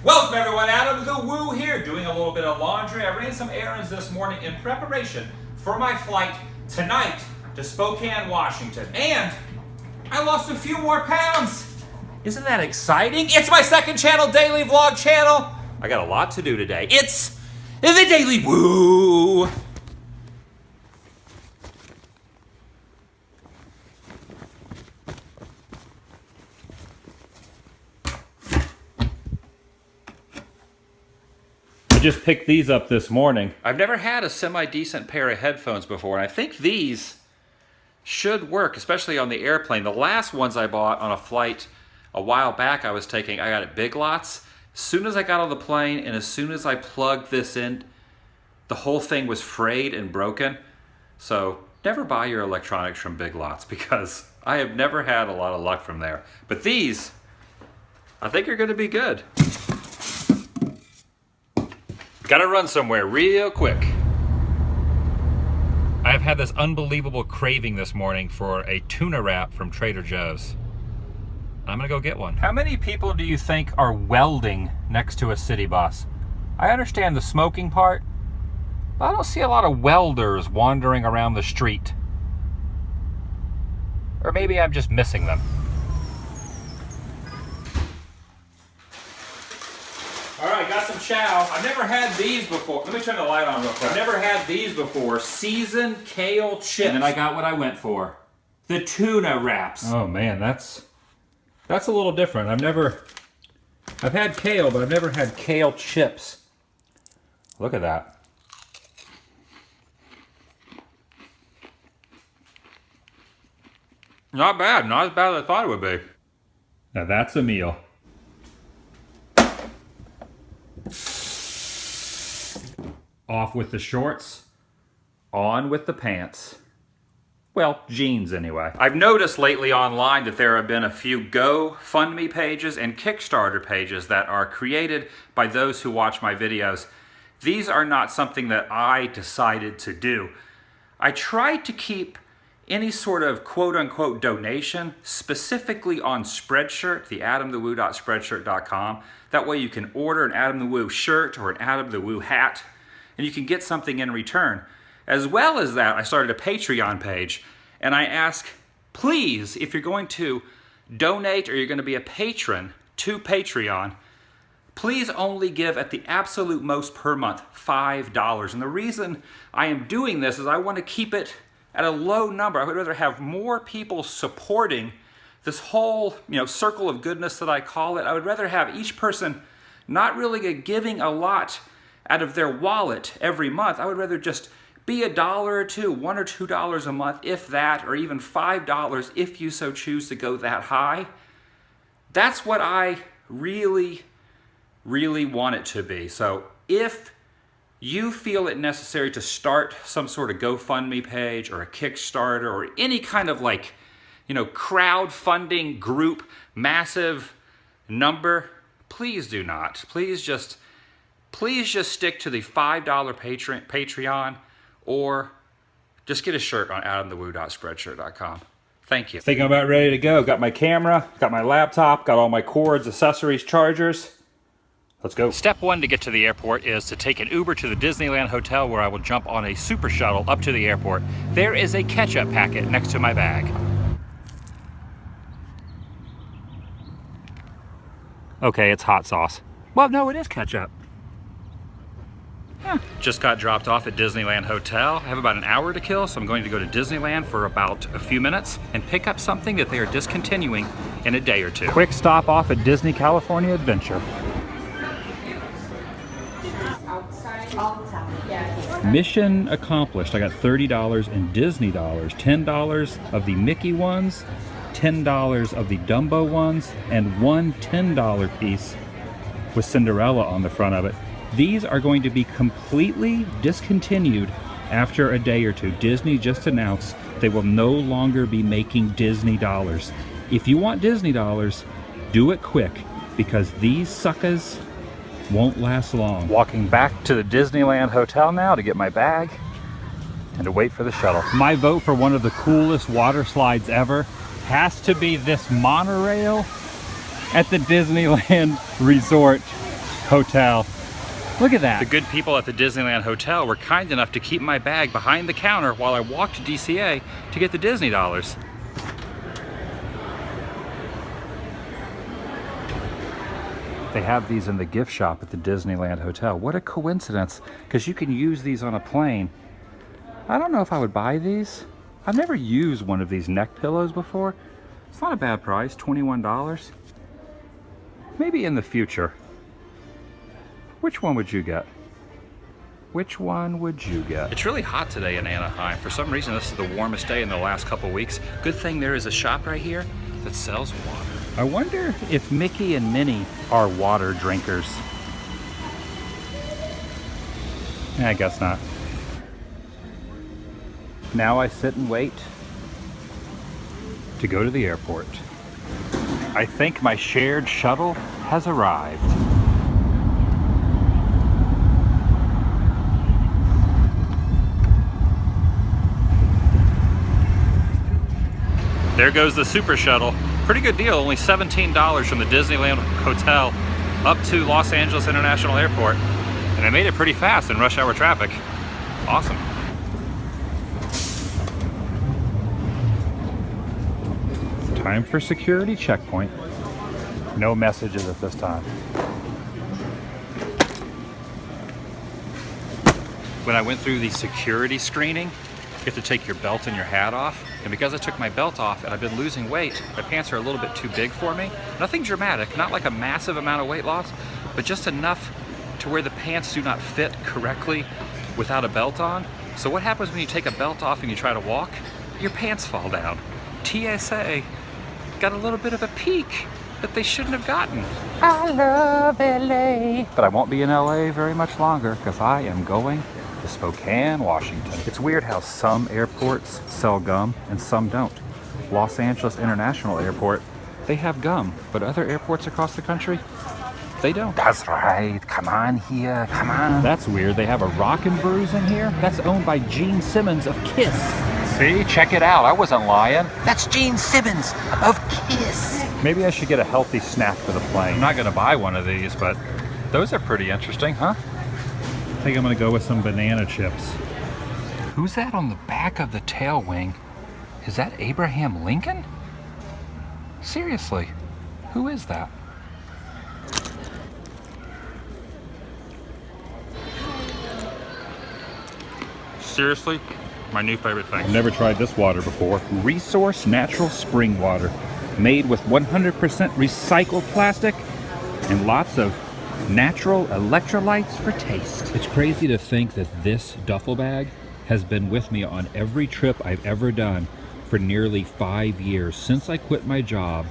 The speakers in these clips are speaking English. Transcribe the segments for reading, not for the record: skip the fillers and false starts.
Welcome everyone, Adam the Woo here, doing a little bit of laundry. I ran some errands this morning in preparation for my flight tonight to Spokane, Washington. And I lost a few more pounds. Isn't that exciting? It's my second channel, daily vlog channel. I got a lot to do today. It's the Daily Woo. Just picked these up this morning. I've never had a semi-decent pair of headphones before, and I think these should work, especially on the airplane. The last ones I bought on a flight a while back I got at Big Lots. As soon as I got on the plane and as soon as I plugged this in, the whole thing was frayed and broken. So never buy your electronics from Big Lots because I have never had a lot of luck from there. But these, I think are gonna be good. Gotta run somewhere real quick. I've had this unbelievable craving this morning for a tuna wrap from Trader Joe's. I'm gonna go get one. How many people do you think are welding next to a city bus? I understand the smoking part, but I don't see a lot of welders wandering around the street. Or maybe I'm just missing them. All right, got some chow. I've never had these before. Let me turn the light on real quick. I've never had these before. Seasoned kale chips. And then I got what I went for. The tuna wraps. Oh man, that's a little different. I've had kale, but I've never had kale chips. Look at that. Not bad, not as bad as I thought it would be. Now that's a meal. Off with the shorts, on with the pants. Well, jeans anyway. I've noticed lately online that there have been a few GoFundMe pages and Kickstarter pages that are created by those who watch my videos. These are not something that I decided to do. I tried to keep any sort of quote-unquote donation specifically on Spreadshirt, the AdamTheWoo.Spreadshirt.com. That way you can order an Adam the Woo shirt or an Adam the Woo hat, and you can get something in return. As well as that, I started a Patreon page, and I ask, please, if you're going to donate or you're going to be a patron to Patreon, please only give at the absolute most per month, $5. And the reason I am doing this is I want to keep it at a low number. I would rather have more people supporting this whole, circle of goodness that I call it. I would rather have each person not really giving a lot out of their wallet every month. I would rather just be $1 or $2, $1 or $2 a month, if that, or even $5 if you so choose to go that high. That's what I really, really want it to be. So if you feel it necessary to start some sort of GoFundMe page or a Kickstarter or any kind of crowdfunding group, massive number, please do not. Please just stick to the $5 Patreon or just get a shirt on AdamTheWoo.Spreadshirt.com. Thank you. I think I'm about ready to go. Got my camera, got my laptop, got all my cords, accessories, chargers. Let's go. Step one to get to the airport is to take an Uber to the Disneyland Hotel, where I will jump on a super shuttle up to the airport. There is a ketchup packet next to my bag. Okay, it's hot sauce. Well, no, it is ketchup. Just got dropped off at Disneyland Hotel. I have about an hour to kill, so I'm going to go to Disneyland for about a few minutes and pick up something that they are discontinuing in a day or two. Quick stop off at Disney California Adventure. Mission accomplished. I got $30 in Disney dollars, $10 of the Mickey ones, $10 of the Dumbo ones, and one $10 piece with Cinderella on the front of it. These are going to be completely discontinued after a day or two. Disney just announced they will no longer be making Disney dollars. If you want Disney dollars, do it quick, because these suckers won't last long. Walking back to the Disneyland Hotel now to get my bag and to wait for the shuttle. My vote for one of the coolest water slides ever has to be this monorail at the Disneyland Resort. hotel. Look at that. The good people at the Disneyland Hotel were kind enough to keep my bag behind the counter while I walked to DCA to get the Disney dollars. They have these in the gift shop at the Disneyland Hotel. What a coincidence, because you can use these on a plane. I don't know if I would buy these. I've never used one of these neck pillows before. It's not a bad price, $21. Maybe in the future. Which one would you get? Which one would you get? It's really hot today in Anaheim. For some reason, this is the warmest day in the last couple weeks. Good thing there is a shop right here that sells water. I wonder if Mickey and Minnie are water drinkers. I guess not. Now I sit and wait to go to the airport. I think my shared shuttle has arrived. There goes the super shuttle. Pretty good deal, only $17 from the Disneyland Hotel up to Los Angeles International Airport. And I made it pretty fast in rush hour traffic. Awesome. Time for security checkpoint. No messages at this time. When I went through the security screening, you have to take your belt and your hat off. And because I took my belt off and I've been losing weight, my pants are a little bit too big for me. Nothing dramatic, not like a massive amount of weight loss, but just enough to where the pants do not fit correctly without a belt on. So what happens when you take a belt off and you try to walk? Your pants fall down. TSA got a little bit of a peek that they shouldn't have gotten. I love LA. But I won't be in LA very much longer because I am going to Spokane, Washington. It's weird how some airports sell gum and some don't. Los Angeles International Airport, they have gum, but other airports across the country, they don't. That's right. Come on here. Come on. That's weird. They have a Rockin' Brews in here. That's owned by Gene Simmons of Kiss. See? Check it out. I wasn't lying. That's Gene Simmons of Kiss. Maybe I should get a healthy snack for the plane. I'm not going to buy one of these, but those are pretty interesting, huh? I think I'm going to go with some banana chips. Who's that on the back of the tail wing? Is that Abraham Lincoln? Seriously, who is that? Seriously, my new favorite thing. I've never tried this water before. Resource Natural Spring Water, made with 100% recycled plastic and lots of natural electrolytes for taste. It's crazy to think that this duffel bag has been with me on every trip I've ever done for nearly 5 years. Since I quit my job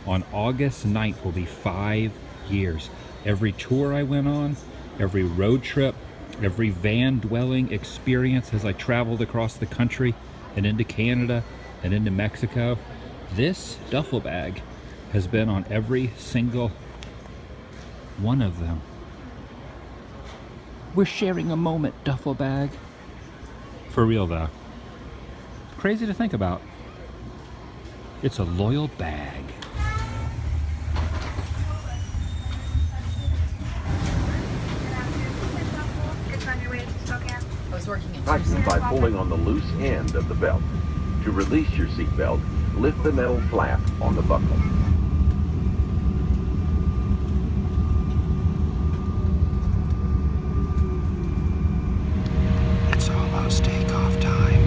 on August 9th will be 5 years. Every tour I went on, every road trip, every van dwelling experience as I traveled across the country and into Canada and into Mexico, this duffel bag has been on every single one of them. We're sharing a moment, duffel bag. For real though. Crazy to think about. It's a loyal bag. Tighten by pulling on the loose end of the belt. To release your seat belt, lift the metal flap on the buckle. It's almost takeoff time.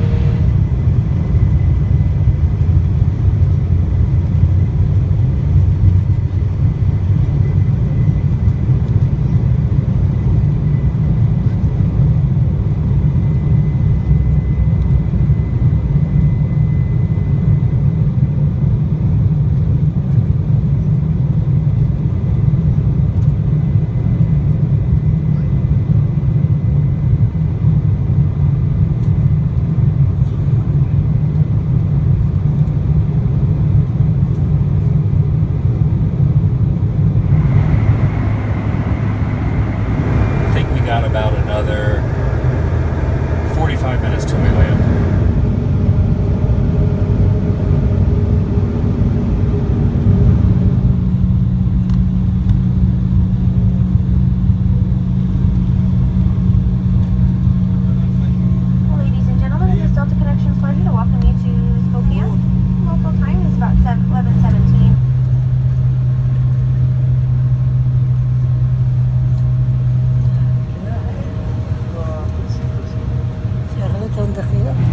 Christina.